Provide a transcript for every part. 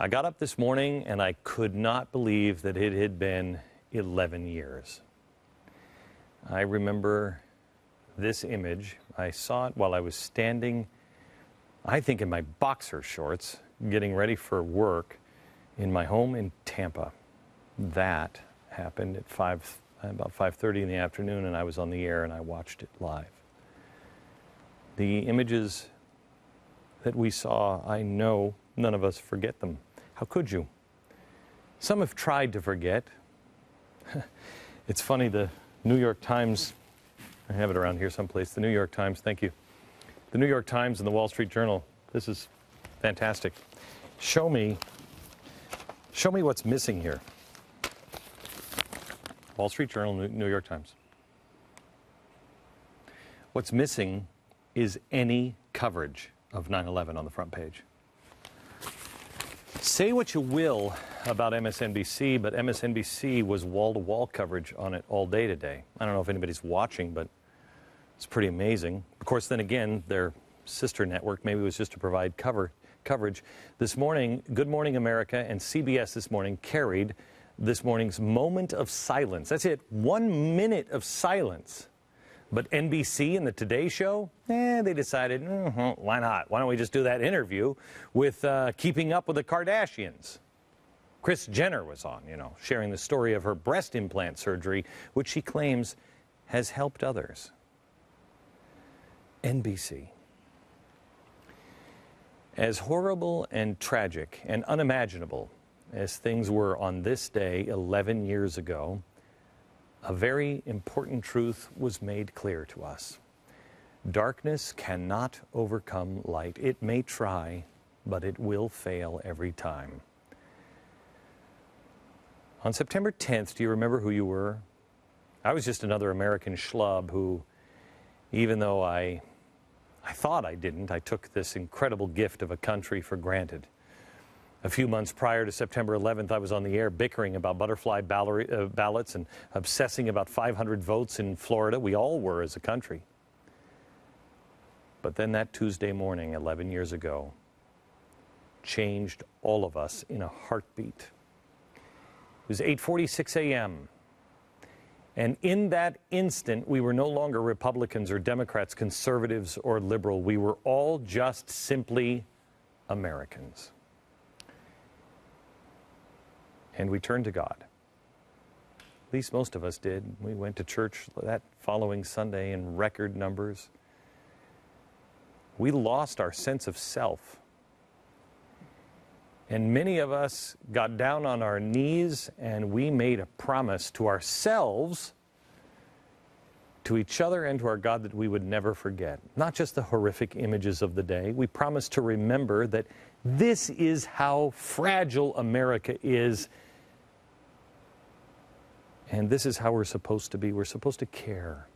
I got up this morning and I could not believe that it had been 11 years. I remember this image. I saw it while I was standing, I think in my boxer shorts, getting ready for work in my home in Tampa. That happened at about 5:30 in the afternoon, and I was on the air and I watched it live. The images that we saw, I know none of us forget them. How could you? Some have tried to forget. It's funny, the New York Times, I have it around here someplace, the New York Times, thank you. The New York Times and the Wall Street Journal, this is fantastic. Show me what's missing here. Wall Street Journal, New York Times. What's missing is any coverage of 9/11 on the front page. Say what you will about MSNBC, but MSNBC was wall-to-wall coverage on it all day today. I don't know if anybody's watching, but it's pretty amazing. Of course, then again, their sister network maybe was just to provide coverage. This morning, Good Morning America and CBS This Morning carried this morning's moment of silence. That's it, 1 minute of silence. But NBC and the Today Show, they decided, why not? Why don't we just do that interview with Keeping Up with the Kardashians? Kris Jenner was on, sharing the story of her breast implant surgery, which she claims has helped others. NBC. As horrible and tragic and unimaginable as things were on this day 11 years ago, a very important truth was made clear to us. Darkness cannot overcome light. It may try, but it will fail every time. On September 10th, do you remember who you were? I was just another American schlub who, even though I thought I didn't, I took this incredible gift of a country for granted. A few months prior to September 11th, I was on the air bickering about butterfly ballots and obsessing about 500 votes in Florida. We all were as a country. But then that Tuesday morning, 11 years ago, changed all of us in a heartbeat. It was 8:46 a.m. And in that instant, we were no longer Republicans or Democrats, conservatives or liberal. We were all just simply Americans. And we turned to God. At least most of us did. We went to church that following Sunday in record numbers. We lost our sense of self. And many of us got down on our knees and we made a promise to ourselves, to each other and to our God that we would never forget. Not just the horrific images of the day. We promised to remember that this is how fragile America is. And this is how we're supposed to be. We're supposed to care.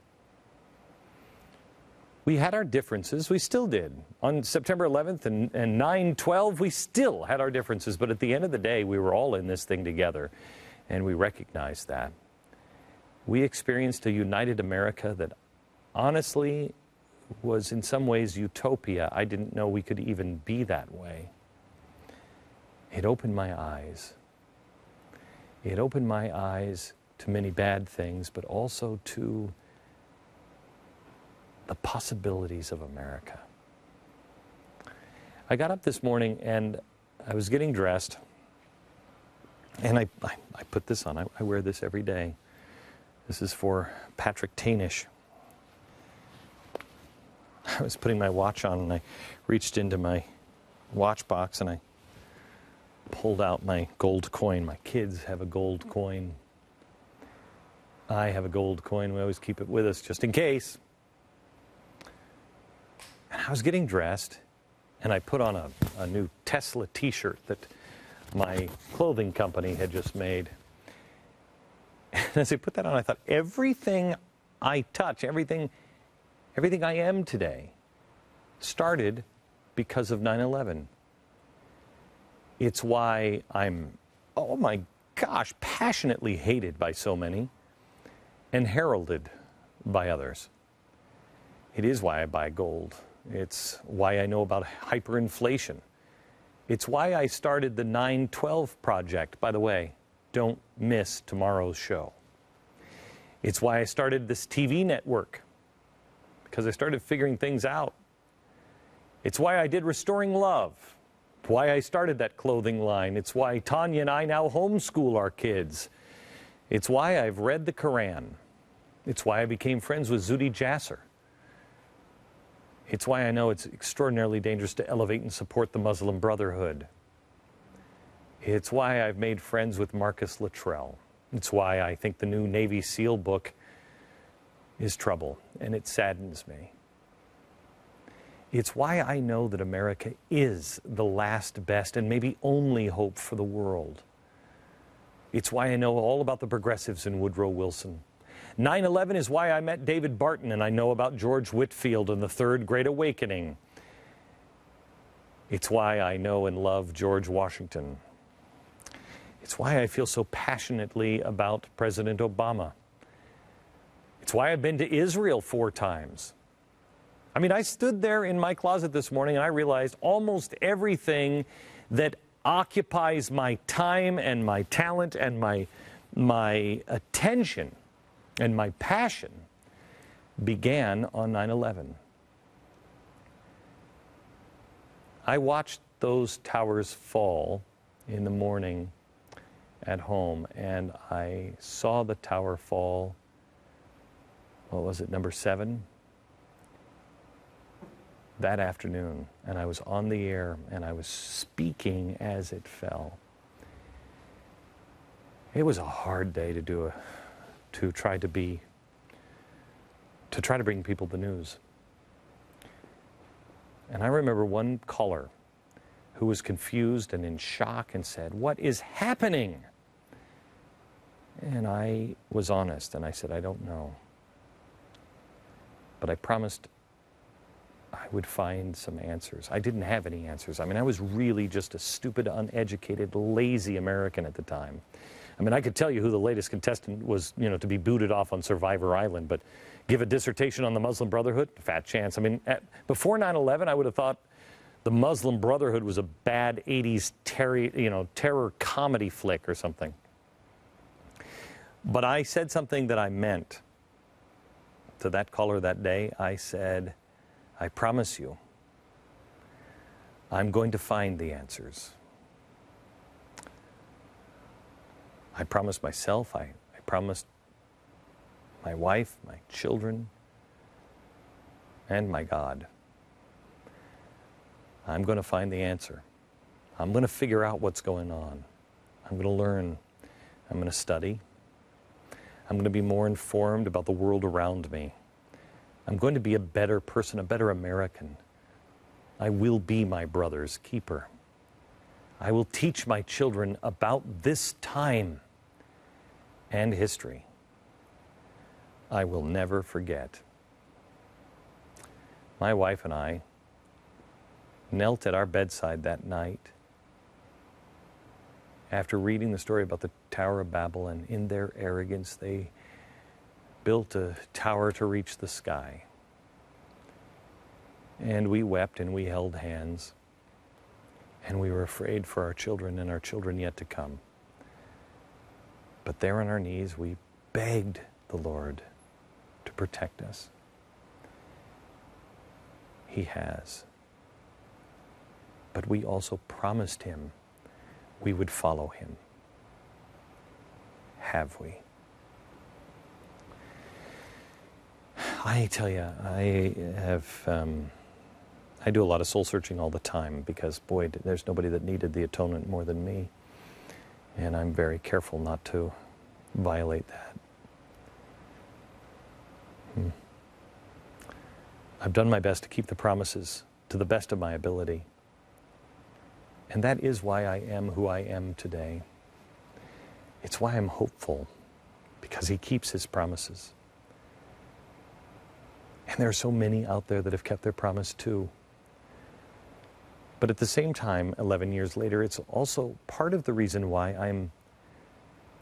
We had our differences. We still did. On September 11th and 9/12, we still had our differences. But at the end of the day, we were all in this thing together. And we recognized that. We experienced a united America that honestly was in some ways utopia. I didn't know we could even be that way. It opened my eyes. It opened my eyes to many bad things, but also to the possibilities of America. I got up this morning and I was getting dressed, and I put this on. I wear this every day. This is for Patrick Tainish. I was putting my watch on and I reached into my watch box and I pulled out my gold coin. My kids have a gold coin. I have a gold coin. We always keep it with us just in case. And I was getting dressed and I put on a new Tesla t-shirt that my clothing company had just made. And as I put that on, I thought, everything I touch, everything I am today started because of 9/11. It's why I'm, oh my gosh, passionately hated by so many and heralded by others. It is why I buy gold. It's why I know about hyperinflation. It's why I started the 9/12 Project. By the way, don't miss tomorrow's show. It's why I started this TV network, because I started figuring things out. It's why I did Restoring Love. It's why I started that clothing line. It's why Tanya and I now homeschool our kids. It's why I've read the Quran. It's why I became friends with Zuhdi Jasser. It's why I know it's extraordinarily dangerous to elevate and support the Muslim Brotherhood. It's why I've made friends with Marcus Luttrell. It's why I think the new Navy SEAL book is trouble, and it saddens me. It's why I know that America is the last best and maybe only hope for the world. It's why I know all about the progressives in Woodrow Wilson. 9/11 is why I met David Barton, and I know about George Whitefield and the Third Great Awakening. It's why I know and love George Washington. It's why I feel so passionately about President Obama. It's why I've been to Israel 4 times. I mean, I stood there in my closet this morning and I realized almost everything that occupies my time and my talent and my attention and my passion began on 9/11. I watched those towers fall in the morning at home, and I saw the tower fall, what was it, number 7? That afternoon, and I was on the air, and I was speaking as it fell. It was a hard day to try to bring people the news. And I remember one caller who was confused and in shock and said, "What is happening?" And I was honest, and I said, "I don't know. But I promised I would find some answers." I didn't have any answers. I mean, I was really just a stupid, uneducated, lazy American at the time. I mean, I could tell you who the latest contestant was, to be booted off on Survivor Island, but give a dissertation on the Muslim Brotherhood? Fat chance. I mean, before 9/11, I would have thought the Muslim Brotherhood was a bad 80s terror comedy flick or something. But I said something that I meant to that caller that day. I said, "I promise you, I'm going to find the answers." I promised myself, I promised my wife, my children, and my God. I'm going to find the answer. I'm going to figure out what's going on. I'm going to learn. I'm going to study. I'm going to be more informed about the world around me. I'm going to be a better person, a better American. I will be my brother's keeper. I will teach my children about this time and history. I will never forget. My wife and I knelt at our bedside that night after reading the story about the Tower of Babel, and in their arrogance they built a tower to reach the sky. And we wept and we held hands, and we were afraid for our children and our children yet to come. But there on our knees we begged the Lord to protect us. He has. But we also promised Him we would follow Him. Have we? I tell you, I do a lot of soul searching all the time because, boy, there's nobody that needed the atonement more than me. And I'm very careful not to violate that. I've done my best to keep the promises to the best of my ability. And that is why I am who I am today. It's why I'm hopeful, because He keeps His promises. And there are so many out there that have kept their promise too. But at the same time, 11 years later, it's also part of the reason why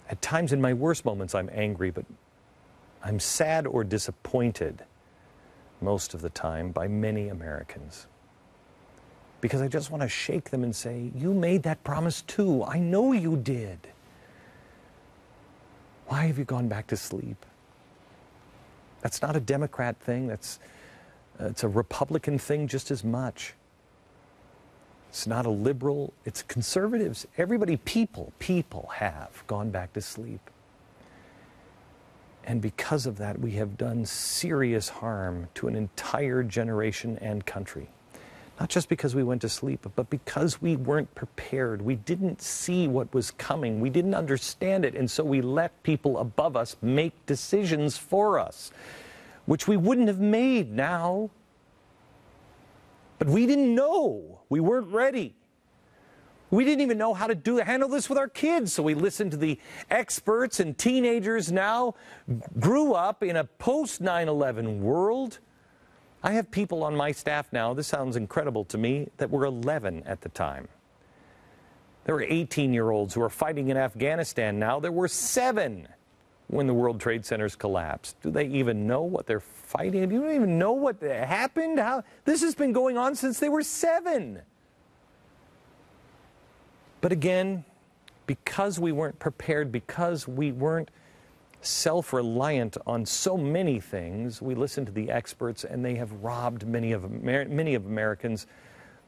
at times in my worst moments, I'm angry, but I'm sad or disappointed most of the time by many Americans. because I just want to shake them and say, you made that promise too. I know you did. Why have you gone back to sleep? That's not a Democrat thing. It's a Republican thing just as much. It's not a liberal. It's conservatives. Everybody, people have gone back to sleep. And because of that, we have done serious harm to an entire generation and country. Not just because we went to sleep, but because we weren't prepared. We didn't see what was coming. We didn't understand it. And so we let people above us make decisions for us, which we wouldn't have made now. But we didn't know. We weren't ready. We didn't even know how to handle this with our kids. So we listened to the experts, and teenagers now grew up in a post 9/11 world. I have people on my staff now, this sounds incredible to me, that were 11 at the time. There were 18-year-olds who are fighting in Afghanistan now. There were 7 when the World Trade Centers collapsed. Do they even know what they're fighting? You don't even know what happened? This has been going on since they were 7. But again, because we weren't prepared, because we weren't self-reliant on so many things, we listened to the experts, and they have robbed many of Americans,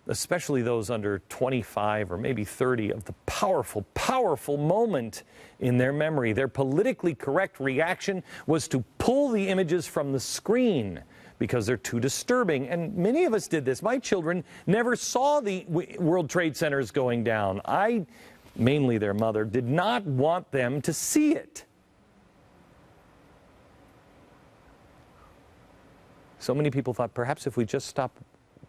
especially those under 25 or maybe 30, of the powerful, powerful moment in their memory. Their politically correct reaction was to pull the images from the screen because they're too disturbing. And many of us did this. My children never saw the World Trade Centers going down. I, mainly their mother, did not want them to see it. So many people thought perhaps if we just stop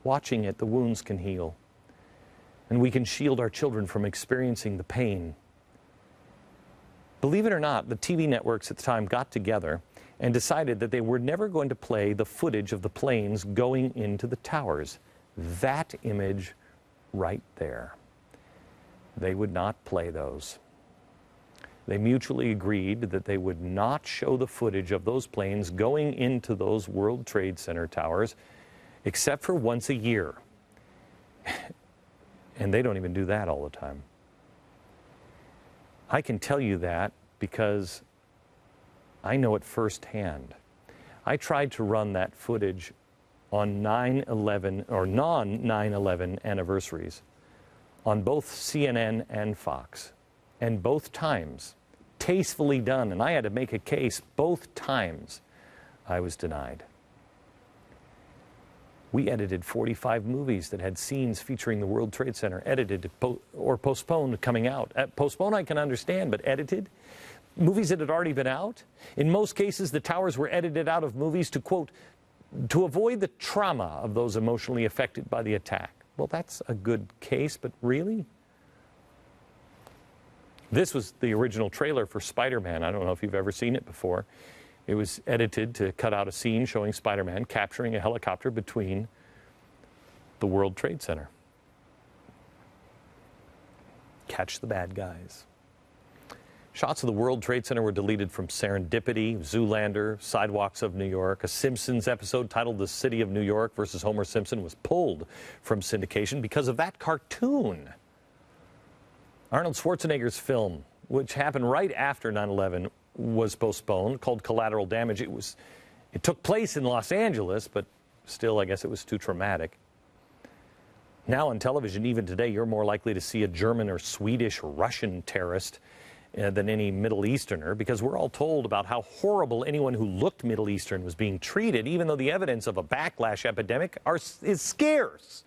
watching it, the wounds can heal. And we can shield our children from experiencing the pain. Believe it or not, the TV networks at the time got together and decided that they were never going to play the footage of the planes going into the towers. That image right there. They would not play those. They mutually agreed that they would not show the footage of those planes going into those World Trade Center towers except for once a year. And they don't even do that all the time. I can tell you that because I know it firsthand. I tried to run that footage on 9/11 or non-9/11 anniversaries on both CNN and Fox, and both times tastefully done, and I had to make a case. Both times I was denied. We edited 45 movies that had scenes featuring the World Trade Center, edited or postponed coming out. Postponed I can understand, but edited? Movies that had already been out? In most cases, the towers were edited out of movies to, quote, to avoid the trauma of those emotionally affected by the attack. Well, that's a good case, but really? This was the original trailer for Spider-Man. I don't know if you've ever seen it before. It was edited to cut out a scene showing Spider-Man capturing a helicopter between the World Trade Center. Catch the bad guys. Shots of the World Trade Center were deleted from Serendipity, Zoolander, Sidewalks of New York. A Simpsons episode titled The City of New York versus Homer Simpson was pulled from syndication because of that cartoon. Arnold Schwarzenegger's film, which happened right after 9/11, was postponed, called Collateral Damage. It took place in Los Angeles, but still, I guess it was too traumatic. Now on television, even today, you're more likely to see a German or Swedish or Russian terrorist than any Middle Easterner, because we're all told about how horrible anyone who looked Middle Eastern was being treated, even though the evidence of a backlash epidemic is scarce.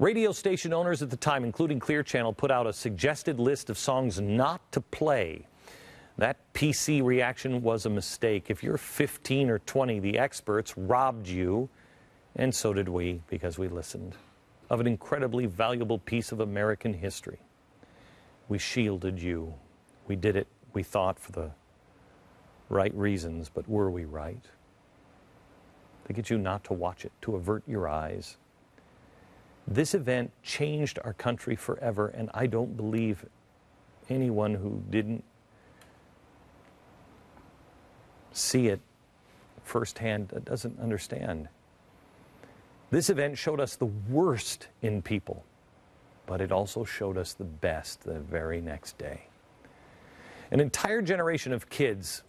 Radio station owners at the time, including Clear Channel, put out a suggested list of songs not to play. That PC reaction was a mistake. If you're 15 or 20, the experts robbed you, and so did we, because we listened, of an incredibly valuable piece of American history. We shielded you. We did it, we thought, for the right reasons, but were we right? To get you not to watch it, to avert your eyes. This event changed our country forever, and I don't believe anyone who didn't see it firsthand doesn't understand. This event showed us the worst in people, but it also showed us the best the very next day. An entire generation of kids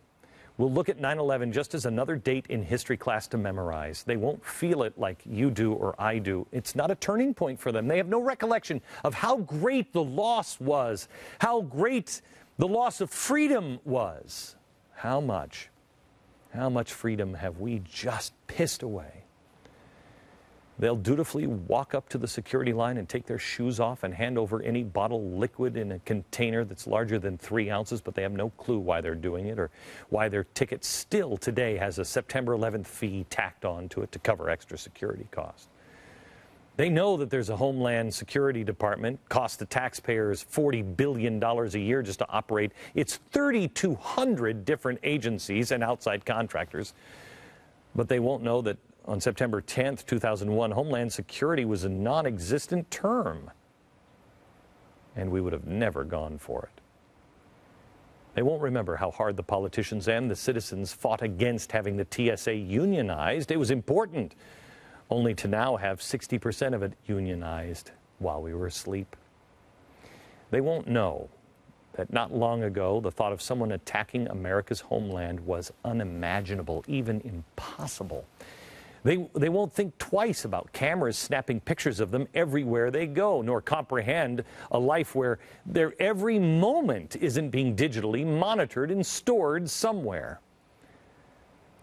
will look at 9/11 just as another date in history class to memorize. They won't feel it like you do or I do. It's not a turning point for them. They have no recollection of how great the loss was, how great the loss of freedom was. How much freedom have we just pissed away? They'll dutifully walk up to the security line and take their shoes off and hand over any bottle liquid in a container that's larger than 3 ounces, but they have no clue why they're doing it or why their ticket still today has a September 11th fee tacked on to it to cover extra security costs. They know that there's a Homeland Security Department, costs the taxpayers $40 billion a year just to operate its 3,200 different agencies and outside contractors. But they won't know that on September 10th, 2001, Homeland Security was a non-existent term, and we would have never gone for it. They won't remember how hard the politicians and the citizens fought against having the TSA unionized. It was important, only to now have 60% of it unionized while we were asleep. They won't know that not long ago, the thought of someone attacking America's homeland was unimaginable, even impossible. They won't think twice about cameras snapping pictures of them everywhere they go, nor comprehend a life where their every moment isn't being digitally monitored and stored somewhere.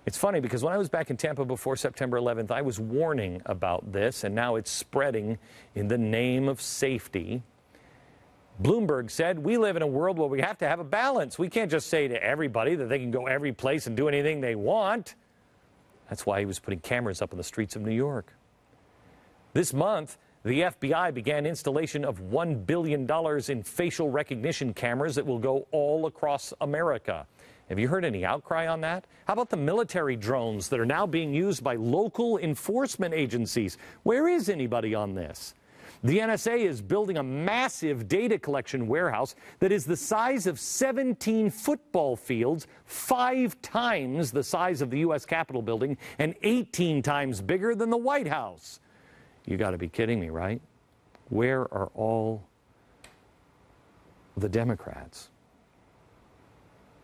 It's funny because when I was back in Tampa before September 11th, I was warning about this, and now it's spreading in the name of safety. Bloomberg said, we live in a world where we have to have a balance. We can't just say to everybody that they can go every place and do anything they want. That's why he was putting cameras up on the streets of New York. This month, the FBI began installation of $1 billion in facial recognition cameras that will go all across America. Have you heard any outcry on that? How about the military drones that are now being used by local enforcement agencies? Where is anybody on this? The NSA is building a massive data collection warehouse that is the size of 17 football fields, 5 times the size of the U.S. Capitol building, and 18 times bigger than the White House. You got to be kidding me, right? Where are all the Democrats?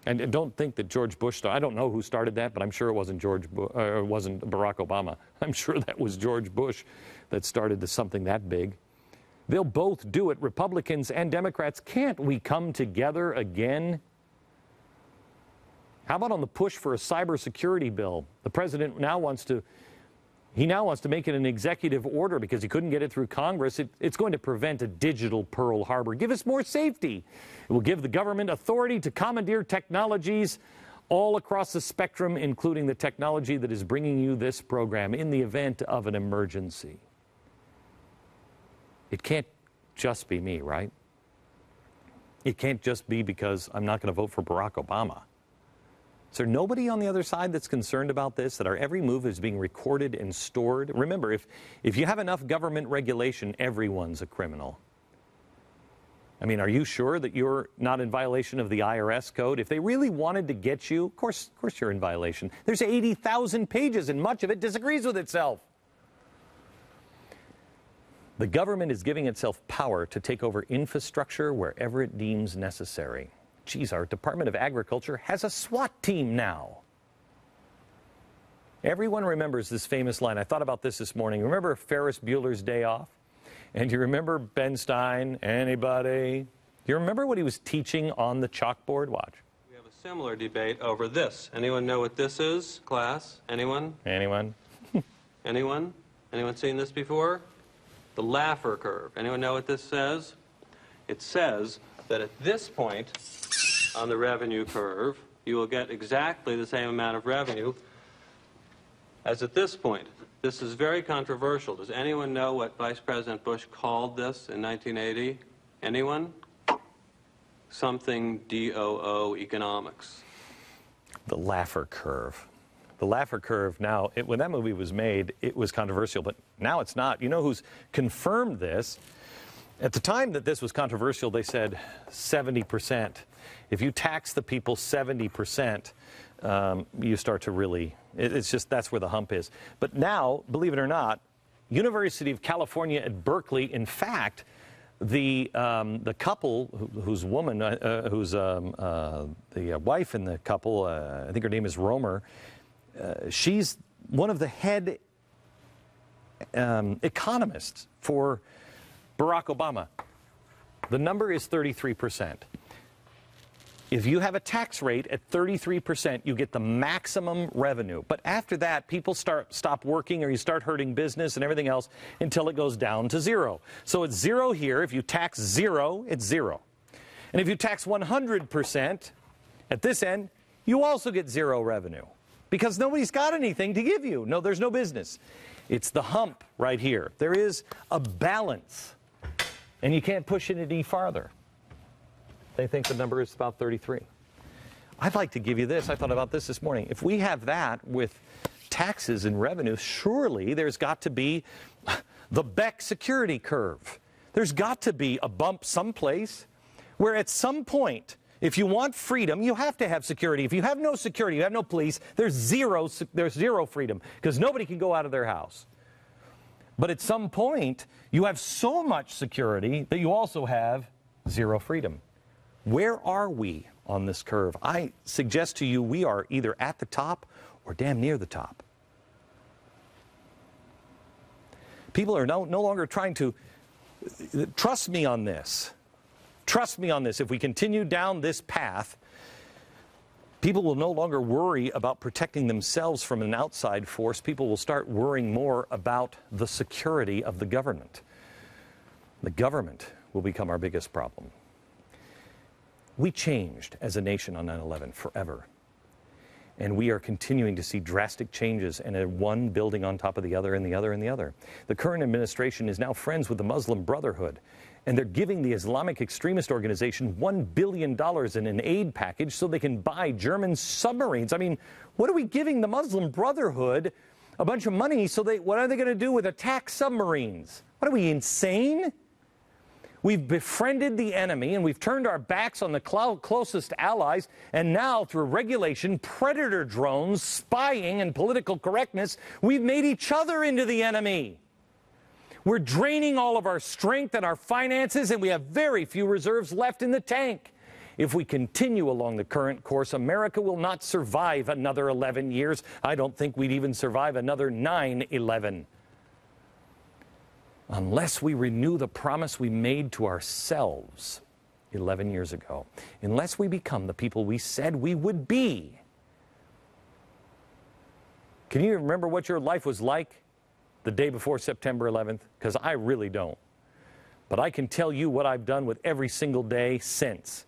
And don't think that George Bush started. I don't know who started that, but I'm sure it wasn't wasn't Barack Obama. I'm sure that was George Bush that started something that big. They'll both do it, Republicans and Democrats. Can't we come together again? How about on the push for a cybersecurity bill? The president now wants to make it an executive order because he couldn't get it through Congress. It's going to prevent a digital Pearl Harbor. Give us more safety. It will give the government authority to commandeer technologies all across the spectrum, including the technology that is bringing you this program in the event of an emergency. It can't just be me, right? It can't just be because I'm not going to vote for Barack Obama. Is there nobody on the other side that's concerned about this, that our every move is being recorded and stored? Remember, if you have enough government regulation, everyone's a criminal. I mean, are you sure that you're not in violation of the IRS code? If they really wanted to get you, of course you're in violation. There's 80,000 pages, and much of it disagrees with itself. The government is giving itself power to take over infrastructure wherever it deems necessary. Geez, our Department of Agriculture has a SWAT team now. Everyone remembers this famous line. I thought about this morning. Remember Ferris Bueller's Day Off? And you remember Ben Stein? Anybody? Do you remember what he was teaching on the chalkboard? Watch. We have a similar debate over this. Anyone know what this is, class? Anyone? Anyone? Anyone? Anyone seen this before? The Laffer curve. Anyone know what this says? It says that at this point on the revenue curve, you will get exactly the same amount of revenue as at this point. This is very controversial. Does anyone know what Vice President Bush called this in 1980? Anyone? Something DOO economics. The Laffer curve. The Laffer curve now, when that movie was made, it was controversial, but now it's not. You know who's confirmed this? At the time that this was controversial, they said 70%. If you tax the people 70%, you start to really, it's just, that's where the hump is. But now, believe it or not, University of California at Berkeley. In fact, the couple whose the wife in the couple, I think her name is Romer, she's one of the head economists for Barack Obama. The number is 33%. If you have a tax rate at 33%, you get the maximum revenue. But after that, people stop working, or you start hurting business and everything else until it goes down to zero. So it's zero here. If you tax zero, it's zero. And if you tax 100% at this end, you also get zero revenue, because nobody's got anything to give you. No, there's no business. It's the hump right here. There is a balance, and you can't push it any farther. They think the number is about 33. I'd like to give you this. I thought about this morning. If we have that with taxes and revenue, surely there's got to be the Beck security curve. There's got to be a bump someplace where at some point, if you want freedom, you have to have security. If you have no security, you have no police, there's zero freedom, because nobody can go out of their house. But at some point, you have so much security that you also have zero freedom. Where are we on this curve? I suggest to you we are either at the top or damn near the top. People are no longer trying to trust me on this. Trust me on this. If we continue down this path, people will no longer worry about protecting themselves from an outside force. People will start worrying more about the security of the government. The government will become our biggest problem. We changed as a nation on 9/11 forever. And we are continuing to see drastic changes, and one building on top of the other and the other and the other. The current administration is now friends with the Muslim Brotherhood, and they're giving the Islamic extremist organization $1 billion in an aid package so they can buy German submarines. I mean, what are we giving the Muslim Brotherhood a bunch of money so what are they going to do with attack submarines? What are we, insane? We've befriended the enemy, and we've turned our backs on the closest allies, and now through regulation, predator drones, spying, and political correctness, we've made each other into the enemy. We're draining all of our strength and our finances, and we have very few reserves left in the tank. If we continue along the current course, America will not survive another 11 years. I don't think we'd even survive another 9/11. Unless we renew the promise we made to ourselves 11 years ago. Unless we become the people we said we would be. Can you remember what your life was like the day before September 11th? Because I really don't. But I can tell you what I've done with every single day since.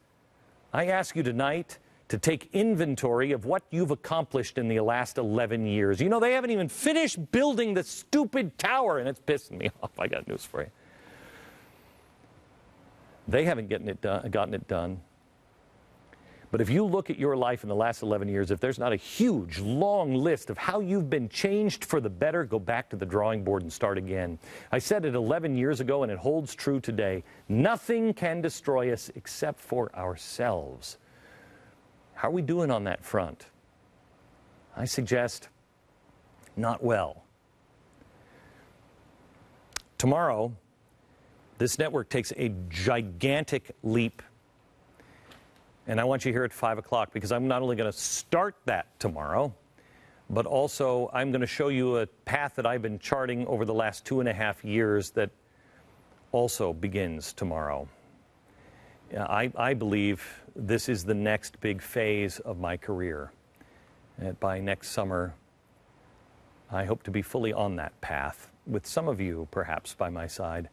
I ask you tonight to take inventory of what you've accomplished in the last 11 years. You know, they haven't even finished building the stupid tower, and it's pissing me off. I got news for you. They haven't gotten it done. But if you look at your life in the last 11 years, if there's not a huge, long list of how you've been changed for the better, go back to the drawing board and start again. I said it 11 years ago, and it holds true today. Nothing can destroy us except for ourselves. How are we doing on that front? I suggest not well. Tomorrow, this network takes a gigantic leap. And I want you here at 5 o'clock, because I'm not only going to start that tomorrow, but also I'm going to show you a path that I've been charting over the last 2.5 years that also begins tomorrow. I believe this is the next big phase of my career. And by next summer, I hope to be fully on that path, with some of you perhaps by my side.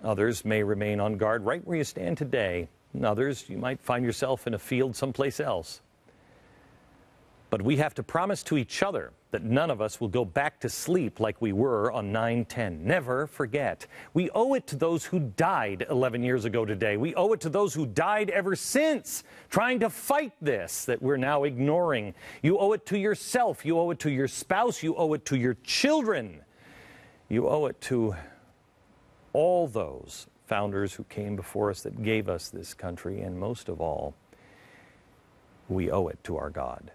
Others may remain on guard right where you stand today. And others, you might find yourself in a field someplace else. But we have to promise to each other that none of us will go back to sleep like we were on 9/10. Never forget. We owe it to those who died 11 years ago today. We owe it to those who died ever since, trying to fight this that we're now ignoring. You owe it to yourself. You owe it to your spouse. You owe it to your children. You owe it to all those founders who came before us that gave us this country. And most of all, we owe it to our God.